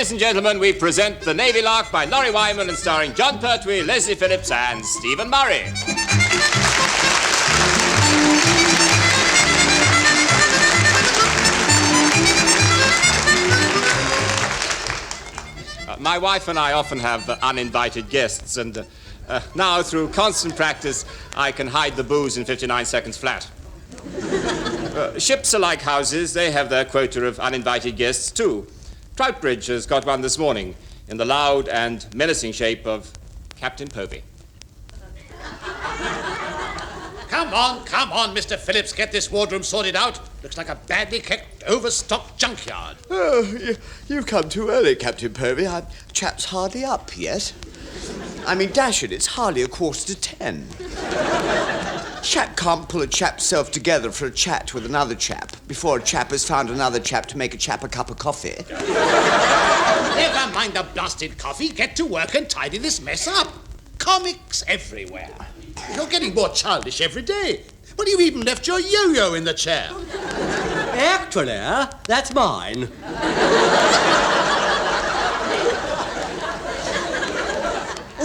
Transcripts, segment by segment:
Ladies and gentlemen, we present The Navy Lark by Laurie Wyman and starring John Pertwee, Leslie Phillips and Stephen Murray. My wife and I often have uninvited guests, and now, through constant practice, I can hide the booze in 59 seconds flat. Ships are like houses. They have their quota of uninvited guests, too. Troutbridge has got one this morning in the loud and menacing shape of Captain Povey. Come on, Mr. Phillips, get this wardroom sorted out. Looks like a badly kept, overstocked junkyard. Oh, you've come too early, Captain Povey. Our chap's hardly up yet. I mean, dash it, it's hardly 10:15. Chap can't pull a chap's self together for a chat with another chap before a chap has found another chap to make a chap a cup of coffee. Never mind the blasted coffee. Get to work and tidy this mess up. Comics everywhere. You're getting more childish every day. Well, you even left your yo-yo in the chair. Actually, that's mine.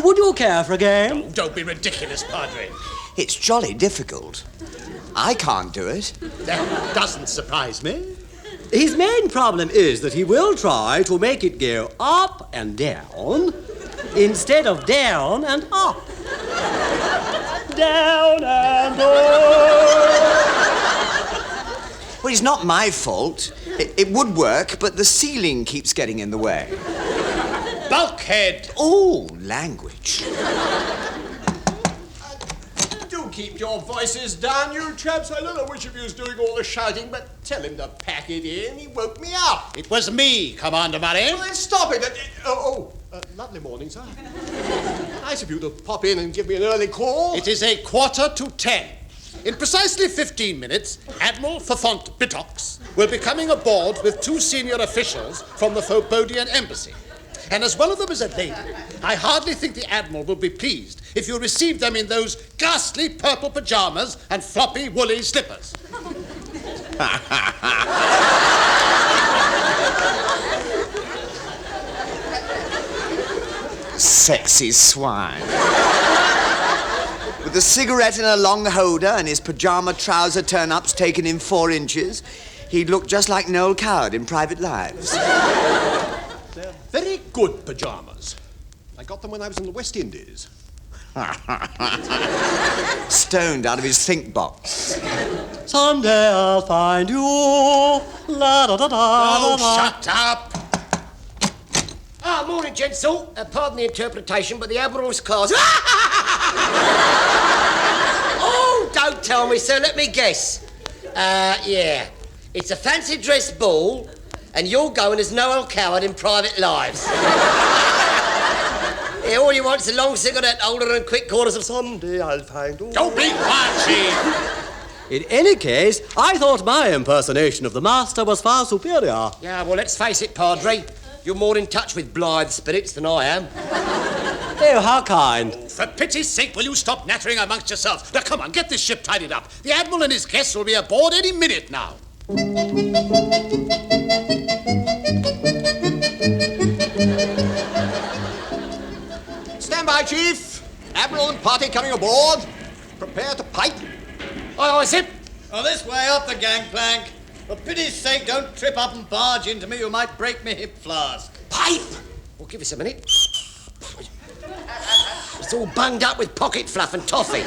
Would you care for a game? Oh, don't be ridiculous, Padre. It's jolly difficult. I can't do it. That doesn't surprise me. His main problem is that he will try to make it go up and down instead of down and up. Down and up. Well, it's not my fault. It would work, but the ceiling keeps getting in the way. Bulkhead! Oh, language. Do keep your voices down, you chaps. I don't know which of you is doing all the shouting, but tell him to pack it in. He woke me up. It was me, Commander Murray. Well, then stop it. Lovely morning, sir. Nice of you to pop in and give me an early call. It is 9:45. In precisely 15 minutes, Admiral Fafont Bitox will be coming aboard with 2 senior officials from the Forbodian Embassy. And as one of them is a lady, I hardly think the Admiral will be pleased if you receive them in those ghastly purple pajamas and floppy woolly slippers. Sexy swine. With a cigarette in a long holder and his pajama trouser turn-ups taken in 4 inches, he'd look just like Noel Coward in Private Lives. They're very good pajamas. I got them when I was in the West Indies. Stoned out of his think box. Someday I'll find you. La da da da. Oh, shut up! Morning, gents. Pardon the interpretation, but the Admiral's car's... Oh, don't tell me, sir. Let me guess. Yeah. It's a fancy dress ball, and you're going as Noel Coward in Private Lives. Yeah, all you want is a long cigarette holder and quick quarters of Someday I'll find you. Don't be quiet, Chief. In any case, I thought my impersonation of the master was far superior. Yeah, well, let's face it, Padre. You're more in touch with blithe spirits than I am. Oh, how kind. For pity's sake, will you stop nattering amongst yourselves? Now, come on, get this ship tidied up. The Admiral and his guests will be aboard any minute now. Stand by, Chief. Admiral and party coming aboard. Prepare to pipe. Aye, sir. Oh, this way up the gangplank. For pity's sake, don't trip up and barge into me. You might break me hip flask. Pipe! Well, give us a minute. It's all bunged up with pocket fluff and toffee.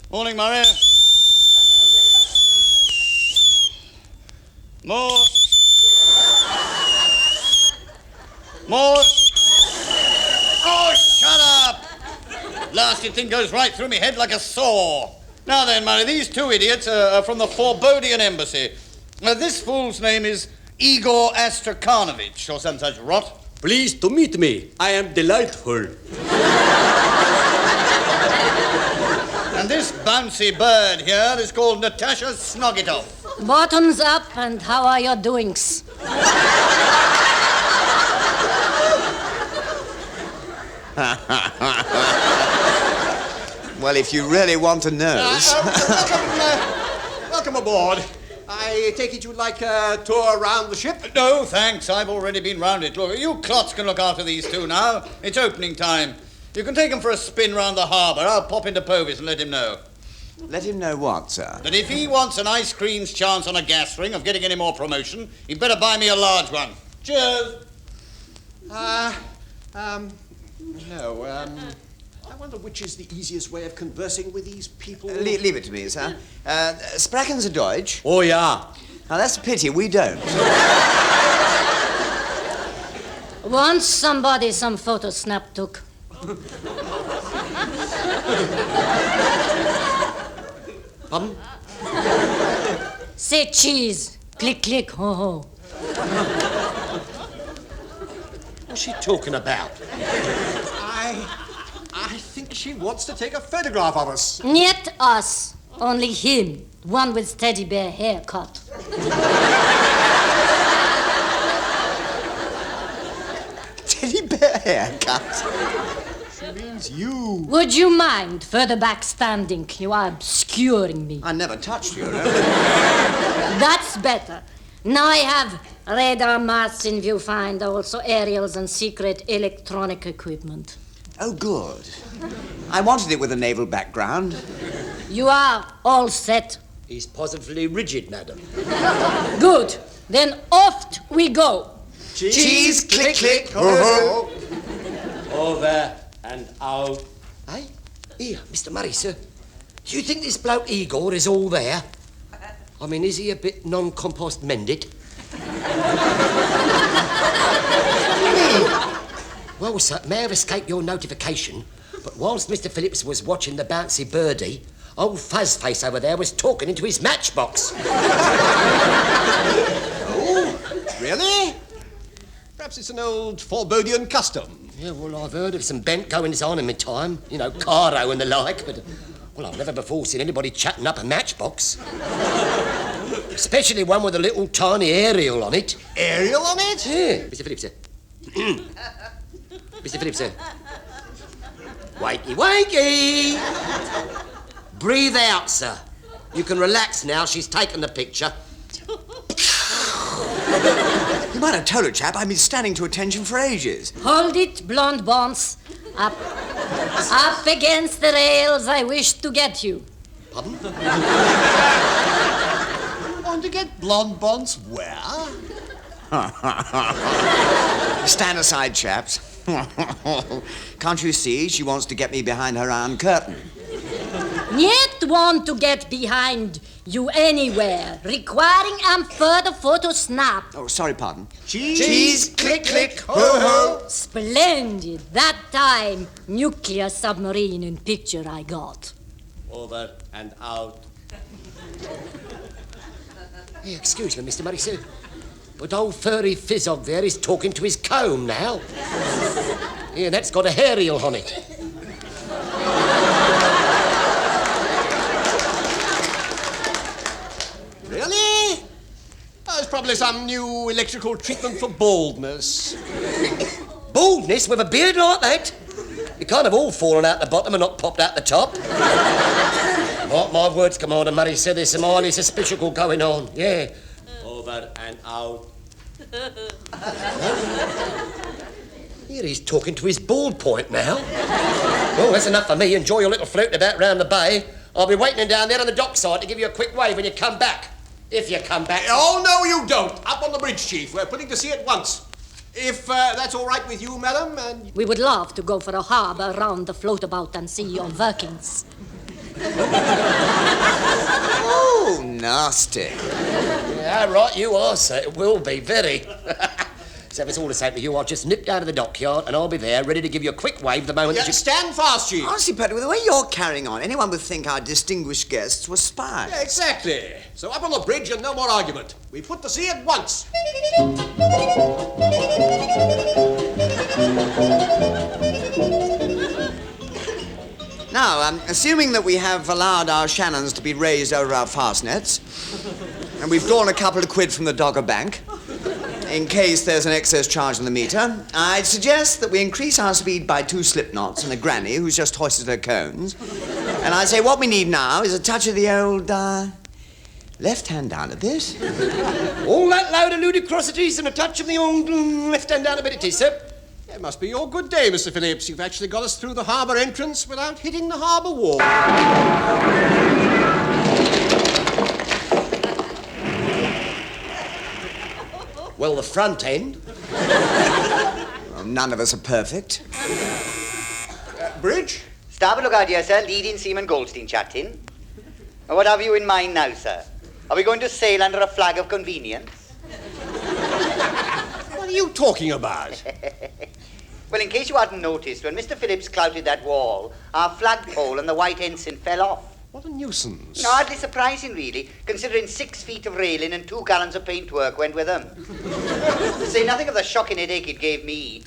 Morning, Murray. More. Oh, shut up! Blasted thing goes right through me head like a saw. Now then, Murray, these 2 idiots are from the Forbodian Embassy. This fool's name is Igor Astrakanovich, or some such rot. Pleased to meet me. I am delightful. And this bouncy bird here is called Natasha Snoggitoff. Bottoms up, and how are your doings? Well, if you really want to know... Welcome aboard. I take it you'd like a tour around the ship? No, thanks. I've already been round it. Look, you clots can look after these two now. It's opening time. You can take him for a spin round the harbour. I'll pop into Povis and let him know. Let him know what, sir? That if he wants an ice cream's chance on a gas ring of getting any more promotion, he'd better buy me a large one. Cheers. No, I wonder which is the easiest way of conversing with these people. Leave it to me, sir. Sprachen Sie Deutsch? Oh, yeah. Now, that's a pity. We don't. Once somebody some photo snap took. Pardon? Say cheese. Click, click, ho, ho. What's she talking about? I think she wants to take a photograph of us. Not us. Only him. One with teddy bear haircut. Teddy bear haircut. She means you. Would you mind further back standing? You are obscuring me. I never touched you. No? That's better. Now I have radar masts in viewfinder, also aerials and secret electronic equipment. Oh, good. I wanted it with a naval background. You are all set. He's positively rigid, madam. Good. Then off we go. Cheese, click, click. Over and out. Hey? Here, Mr. Murray, sir. Do you think this bloke Igor is all there? I mean, is he a bit non-compost mended? Well, sir, may have escaped your notification, but whilst Mr. Phillips was watching the bouncy birdie, old Fuzzface over there was talking into his matchbox. Oh, really? Perhaps it's an old Forbodian custom. Yeah, well, I've heard of some bent goings on in my time, you know, Caro and the like, but, well, I've never before seen anybody chatting up a matchbox. Especially one with a little tiny aerial on it. Aerial on it? Yeah, Mr. Phillips, sir. Mr. Phillips, sir. Wakey, wakey! Breathe out, sir. You can relax now. She's taken the picture. You might have told her, chap, I've been standing to attention for ages. Hold it, blonde bones. Up. Up against the rails. I wish to get you. Pardon? You want to get blonde bonds where? Stand aside, chaps. Can't you see she wants to get me behind her iron curtain? Yet want to get behind you anywhere, requiring further photo snap. Oh, sorry, pardon. Cheese, click, click, ho, ho. Splendid. That time, nuclear submarine in picture I got. Over and out. Hey, excuse me, Mr. Murray, sir, but old furry Fizzog there is talking to his comb now. Yeah, that's got a aerial on it. Really? Oh, it's probably some new electrical treatment for baldness. Baldness with a beard like that? You can't have all fallen out the bottom and not popped out the top. Mark my words, Commander Murray, sir, there's some highly suspicious going on. Yeah. Over and out. Here he's talking to his bald point now. Well, that's enough for me. Enjoy your little float about round the bay. I'll be waiting down there on the dockside to give you a quick wave when you come back. If you come back. Oh, no, you don't. Up on the bridge, Chief. We're putting to sea at once. If that's all right with you, madam, and... We would love to go for a harbour round the floatabout and see your workings. Oh, nasty. Yeah, right you are, sir. It will be, very. So if it's all the same to you, I'll just nip down to the dockyard and I'll be there, ready to give you a quick wave the moment Yeah, that you... stand fast, Chief. Honestly, Petty, with the way you're carrying on, anyone would think our distinguished guests were spies. Yeah, exactly. So up on the bridge and no more argument. We put to sea at once. Now, assuming that we have allowed our Shannons to be raised over our fastnets, and we've drawn a couple of quid from the Dogger Bank, in case there's an excess charge on the meter, I'd suggest that we increase our speed by 2 slip knots and a granny who's just hoisted her cones. And I'd say what we need now is a touch of the old, Left hand down a bit. All that load of ludicrosities and a touch of the old left hand down a bit it is, sir. It must be your good day, Mr. Phillips. You've actually got us through the harbour entrance without hitting the harbour wall. Well, the front end. Well, none of us are perfect. Bridge? Starboard look out here, sir. Leading Seaman Goldstein chatting. What have you in mind now, sir? Are we going to sail under a flag of convenience? What are you talking about? Well, in case you hadn't noticed, when Mr. Phillips clouted that wall, our flagpole and the white ensign fell off. What a nuisance. No, hardly surprising, really, considering 6 feet of railing and 2 gallons of paintwork went with them. To say nothing of the shocking headache it gave me.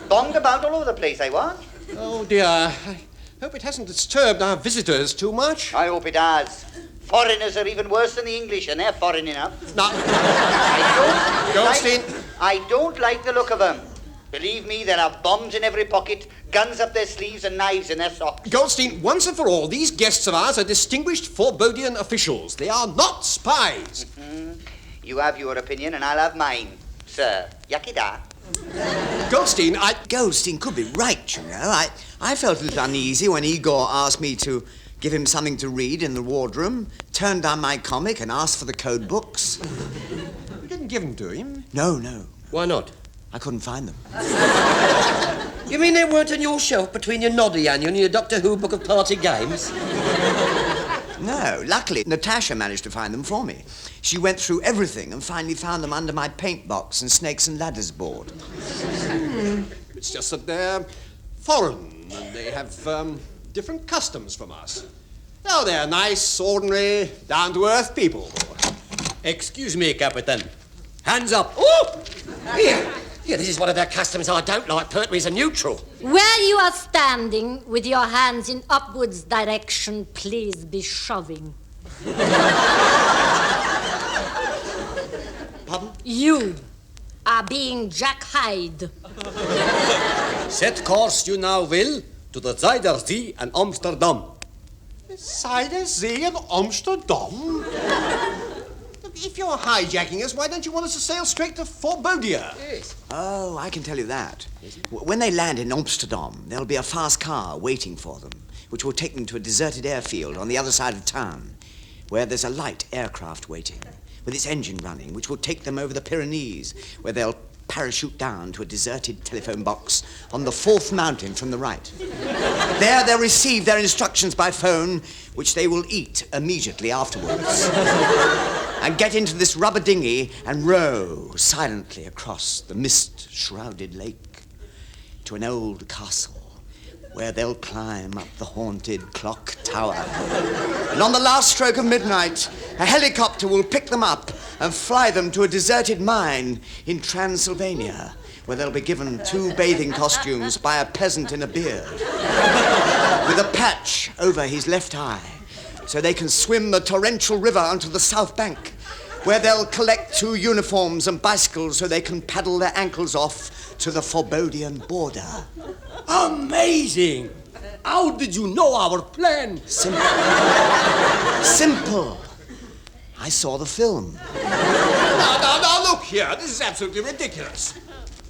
Bonged about all over the place, I was. Oh, dear. I hope it hasn't disturbed our visitors too much. I hope it has. Foreigners are even worse than the English, and they're foreign enough. No. Goldstein. I don't like the look of them. Believe me, there are bombs in every pocket, guns up their sleeves and knives in their socks. Goldstein, once and for all, these guests of ours are distinguished Forbodian officials. They are not spies. Mm-hmm. You have your opinion and I'll have mine, sir. Yakida. Goldstein, Goldstein could be right, you know. I felt a little uneasy when Igor asked me to give him something to read in the wardroom, turned down my comic and asked for the code books. You didn't give them to him? No. Why not? I couldn't find them. You mean they weren't on your shelf between your Noddy Annual and your Doctor Who book of party games? No, luckily Natasha managed to find them for me. She went through everything and finally found them under my paint box and snakes and ladders board. It's just that they're foreign and they have different customs from us. Oh, they're nice, ordinary, down-to-earth people. Excuse me, Captain. Hands up. Oh! Here, this is one of their customs I don't like. Pertwee's a neutral. Where you are standing with your hands in upwards direction, please be shoving. Pardon? You are being Jack Hyde. Set course you now will to the Zuiderzee and Amsterdam. Zuiderzee and Amsterdam? If you're hijacking us, why don't you want us to sail straight to Forbodia? Yes. Oh, I can tell you that. When they land in Amsterdam, there'll be a fast car waiting for them, which will take them to a deserted airfield on the other side of town, where there's a light aircraft waiting, with its engine running, which will take them over the Pyrenees, where they'll parachute down to a deserted telephone box on the 4th mountain from the right. There they'll receive their instructions by phone, which they will eat immediately afterwards. And get into this rubber dinghy and row silently across the mist-shrouded lake to an old castle where they'll climb up the haunted clock tower. And on the last stroke of midnight, a helicopter will pick them up and fly them to a deserted mine in Transylvania, where they'll be given 2 bathing costumes by a peasant in a beard, with a patch over his left eye, so they can swim the torrential river onto the south bank, where they'll collect 2 uniforms and bicycles so they can paddle their ankles off to the Forbodian border. Amazing! How did you know our plan? Simple. Simple. I saw the film. Now, look here. This is absolutely ridiculous.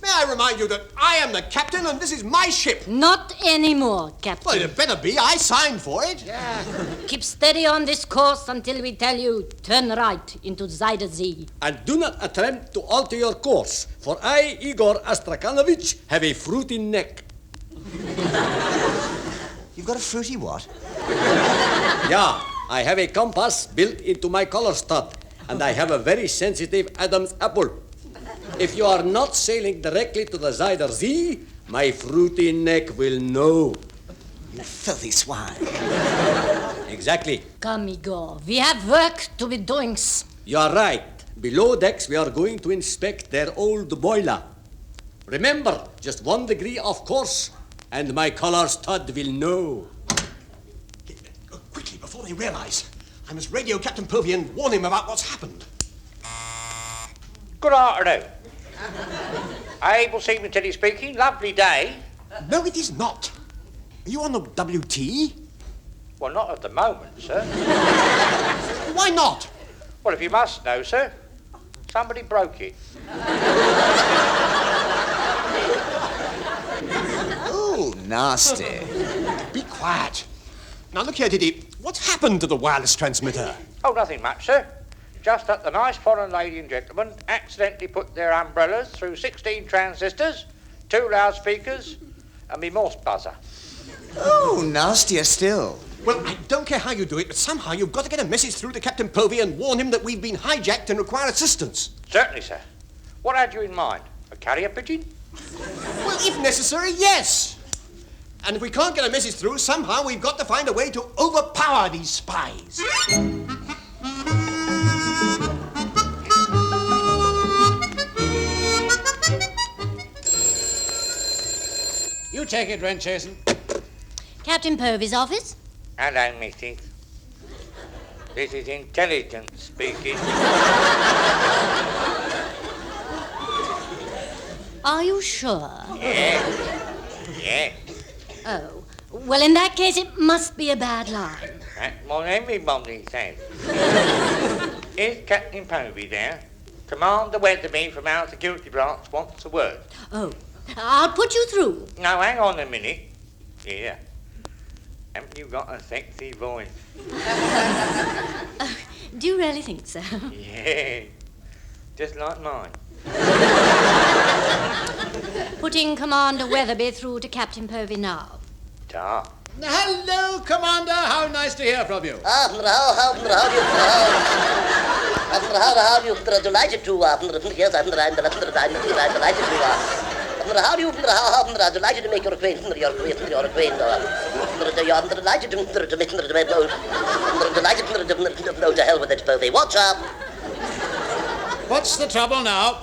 May I remind you that I am the captain and this is my ship? Not anymore, Captain. Well, it better be. I signed for it. Yeah. Keep steady on this course until we tell you turn right into Zuiderzee. And do not attempt to alter your course, for I, Igor Astrakanovich, have a fruity neck. You've got a fruity what? Yeah, I have a compass built into my collar stud, and I have a very sensitive Adam's apple. If you are not sailing directly to the Zuiderzee, my fruity neck will know. You filthy swine. Exactly. Come, Igor. We have work to be doing. You are right. Below decks, we are going to inspect their old boiler. Remember, just 1 degree off course, and my collar stud will know. Quickly, before they realize. I must radio Captain Povey and warn him about what's happened. Good afternoon. Able Seaman Teddy speaking. Lovely day. No, it is not. Are you on the WT? Well, not at the moment, sir. Why not? Well, if you must know, sir, somebody broke it. Oh, nasty. Be quiet. Now, look here, Diddy. What's happened to the wireless transmitter? Oh, nothing much, sir. Just that the nice foreign lady and gentleman accidentally put their umbrellas through 16 transistors, 2 loudspeakers, and me Morse buzzer. Oh, nastier still. Well, I don't care how you do it, but somehow you've got to get a message through to Captain Povey and warn him that we've been hijacked and require assistance. Certainly, sir. What had you in mind? A carrier pigeon? Well, if necessary, yes. And if we can't get a message through, somehow we've got to find a way to overpower these spies. You take it, Renchasen. Captain Povey's office? Hello, missus. This is intelligence speaking. Are you sure? Yeah. Oh. Well, in that case, it must be a bad line. That's what everybody says. Is Captain Povey there? Commander Weatherby from our security branch wants a word. Oh. I'll put you through. Now, hang on a minute. Yeah. Haven't you got a sexy voice? Do you really think so? Yeah. Just like mine. Putting Commander Weatherby through to Captain Povey now. Ta. Hello, Commander. How nice to hear from you. How do you delighted to yes, I'm delighted to how do you delighted to make your acquaintance, I'm delighted to hell with it, Povey. Watch up. What's the trouble now?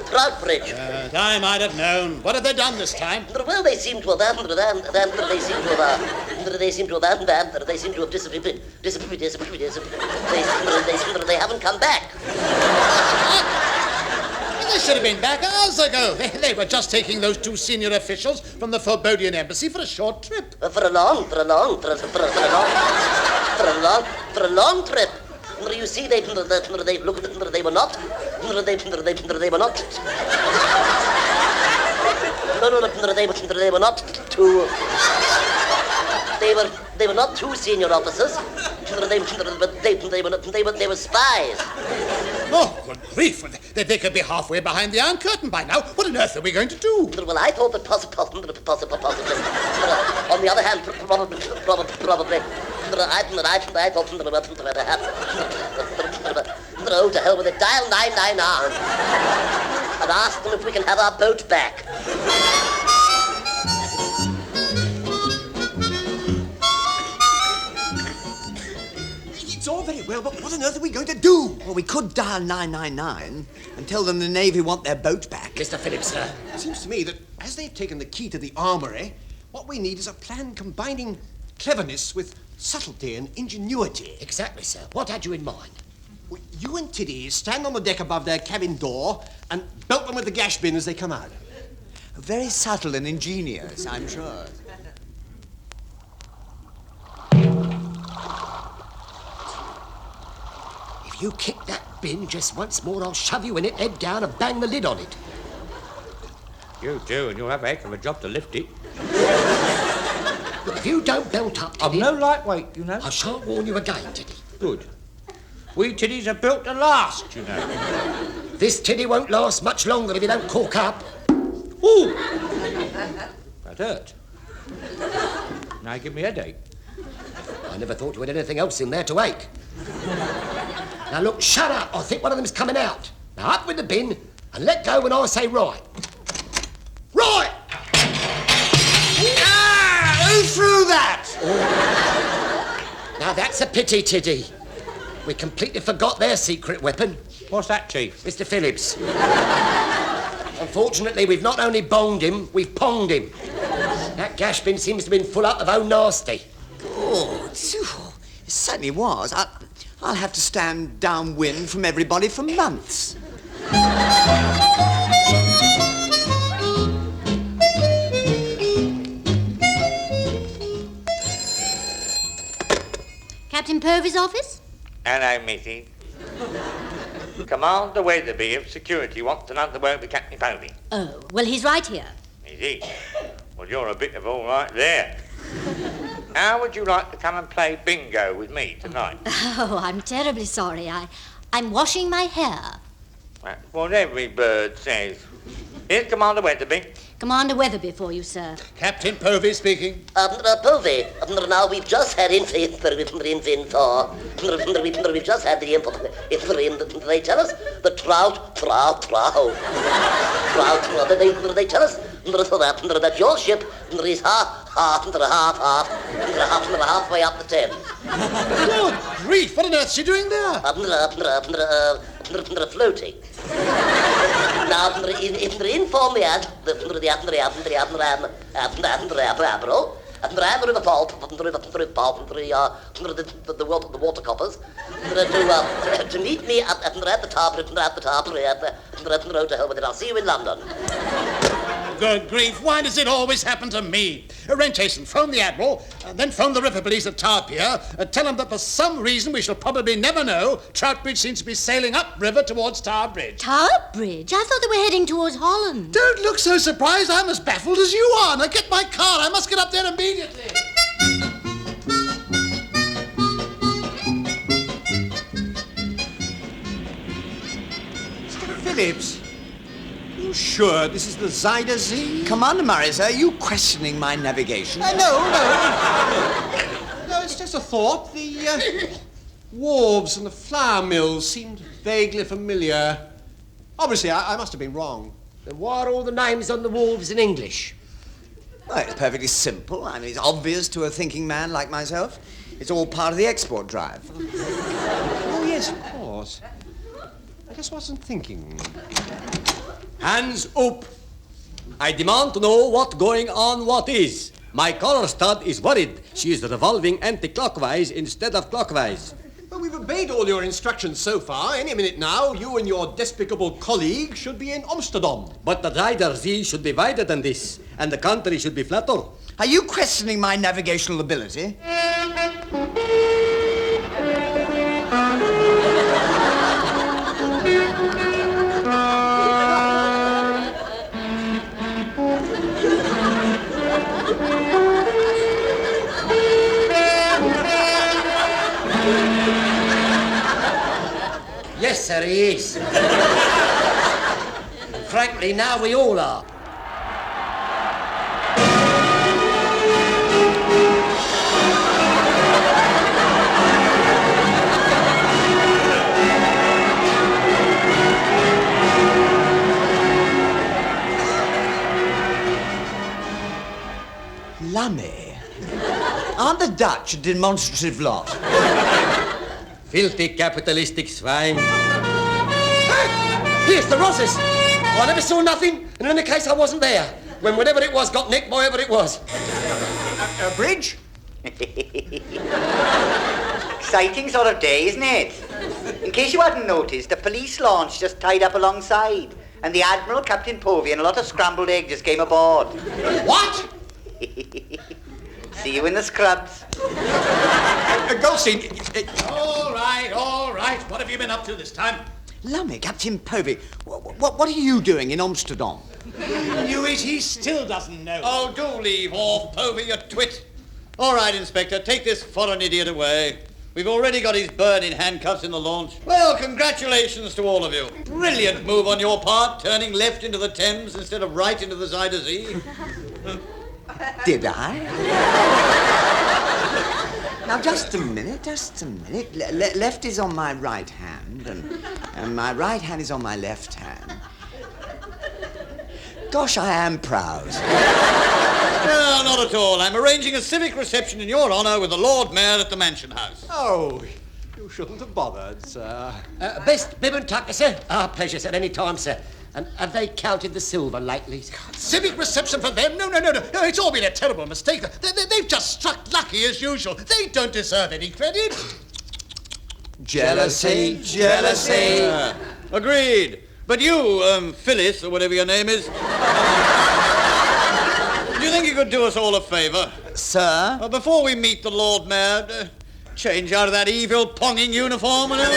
Troutbridge. I might have known. What have they done this time? Well, they seem to have disappeared. They haven't come back. They should have been back hours ago. They were just taking those 2 senior officials from the Forbodian embassy for a short trip. For a long trip. You see, they were not. They were not. They were not 2 senior officers. They were spies. Oh, good grief. They could be halfway behind the Iron Curtain by now. What on earth are we going to do? Well, I thought that possibly. On the other hand, probably. I thought to hell with it. Dial 999 and ask them if we can have our boat back. It's all very well, but what on earth are we going to do? Well, we could dial 999 and tell them the Navy want their boat back. Mr. Phillips, sir. It seems to me that as they've taken the key to the armory, what we need is a plan combining cleverness with subtlety and ingenuity. Exactly, sir. What had you in mind? Well, you and Tiddy stand on the deck above their cabin door and belt them with the gash bin as they come out. Very subtle and ingenious, I'm sure. If you kick that bin just once more, I'll shove you in it, head down, and bang the lid on it. You do, and you'll have a heck of a job to lift it. If you don't belt up, I'm Tiddy, no lightweight, you know. I shan't warn you again, Tiddy. Good. We tiddies are built to last, you know. This Tiddy won't last much longer if you don't cork up. Ooh! That hurt. Now you give me a headache. I never thought you had anything else in there to ache. Now look, shut up. I think one of them's coming out. Now up with the bin and let go when I say right. Right! Ah! Who threw that? Now that's a pity, Tiddy. We completely forgot their secret weapon. What's that, Chief? Mr. Phillips. Unfortunately, we've not only bonged him, we've ponged him. That gash bin seems to have been full up of old nasty. Good. It certainly was. I'll have to stand downwind from everybody for months. Captain Povey's office? Hello, Missy. Commander Weatherby of security wants to know the word with Captain Povey. Oh, well, he's right here. Is he? Well, you're a bit of all right there. How would you like to come and play bingo with me tonight? Oh, I'm terribly sorry. I'm washing my hair. That's what every bird says. Here's Commander Weatherby. Commander Weatherby for you, sir. Captain Povey speaking. Povey, now we've just had we've just had the they tell us the trout, they tell us that your ship is halfway up the Thames. Good grief, what on earth's she doing there? Floating. Now, inform the the water coppers to meet me at the top to hell with it. I'll see you in London. Good grief, why does it always happen to me? Wren Chasen, phone the Admiral, then phone the River Police at Tower Pier, tell them that for some reason we shall probably never know, Troutbridge seems to be sailing upriver towards Tower Bridge. Tower Bridge? I thought they were heading towards Holland. Don't look so surprised, I'm as baffled as you are. Now get my car, I must get up there immediately. Mr. Phillips, are you sure this is the Zyder Z? Commander Murray, sir, are you questioning my navigation? No, it's just a thought. The wharves and the flour mills seemed vaguely familiar. Obviously, I must have been wrong. Then why are all the names on the wharves in English? Well, it's perfectly simple. I mean, it's obvious to a thinking man like myself. It's all part of the export drive. Oh, yes, of course. I just wasn't thinking. Hands up. I demand to know what going on what is. My collar stud is worried. She is revolving anti-clockwise instead of clockwise. Well, we've obeyed all your instructions so far. Any minute now, you and your despicable colleague should be in Amsterdam. But the Zyder Z should be wider than this, and the country should be flatter. Are you questioning my navigational ability? Yes, sir, he is. Frankly, now we all are. Lummy. Aren't the Dutch a demonstrative lot? Filthy capitalistic swine. Hey! Here's the Rosses! I never saw nothing, and in any case I wasn't there. When whatever it was got nicked by whoever it was. Bridge? Exciting sort of day, isn't it? In case you hadn't noticed, the police launch just tied up alongside, and the Admiral, Captain Povey, and a lot of scrambled egg just came aboard. What? See you in the scrubs. Goldstein. All right. What have you been up to this time? Lummy, Captain Povey, what are you doing in Amsterdam? Knew it, he still doesn't know. Oh, do leave off, Povey, you twit. All right, Inspector, take this foreign idiot away. We've already got his bird in handcuffs in the launch. Well, congratulations to all of you. Brilliant move on your part, turning left into the Thames instead of right into the Zyder Z. Did I? Now, just a minute. Left is on my right hand, and my right hand is on my left hand. Gosh, I am proud. No, not at all. I'm arranging a civic reception in your honour with the Lord Mayor at the Mansion House. Oh, you shouldn't have bothered, sir. Best bib and tucker, sir. Our pleasure, sir, any time, sir. And have they counted the silver lately? Civic reception for them? No, it's all been a terrible mistake. They've just struck lucky as usual. They don't deserve any credit. Jealousy. Agreed. But you, Phyllis, or whatever your name is, do you think you could do us all a favour? Sir? Before we meet the Lord Mayor, Change out of that evil ponging uniform and all.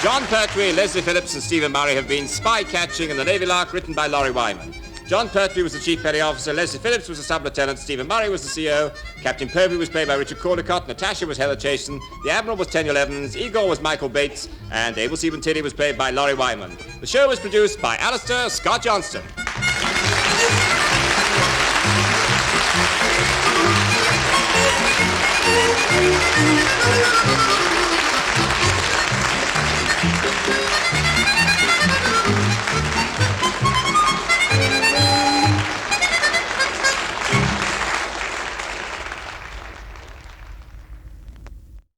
John Pertwee, Leslie Phillips and Stephen Murray have been Spy Catching in the Navy Lark, written by Laurie Wyman. John Pertwee was the Chief Petty Officer, Leslie Phillips was the Sub-Lieutenant, Stephen Murray was the CO, Captain Pertwee was played by Richard Caldecott, Natasha was Heather Chasen, the Admiral was Tenniel Evans, Igor was Michael Bates, and Abel Stephen Tilley was played by Laurie Wyman. The show was produced by Alistair Scott Johnston.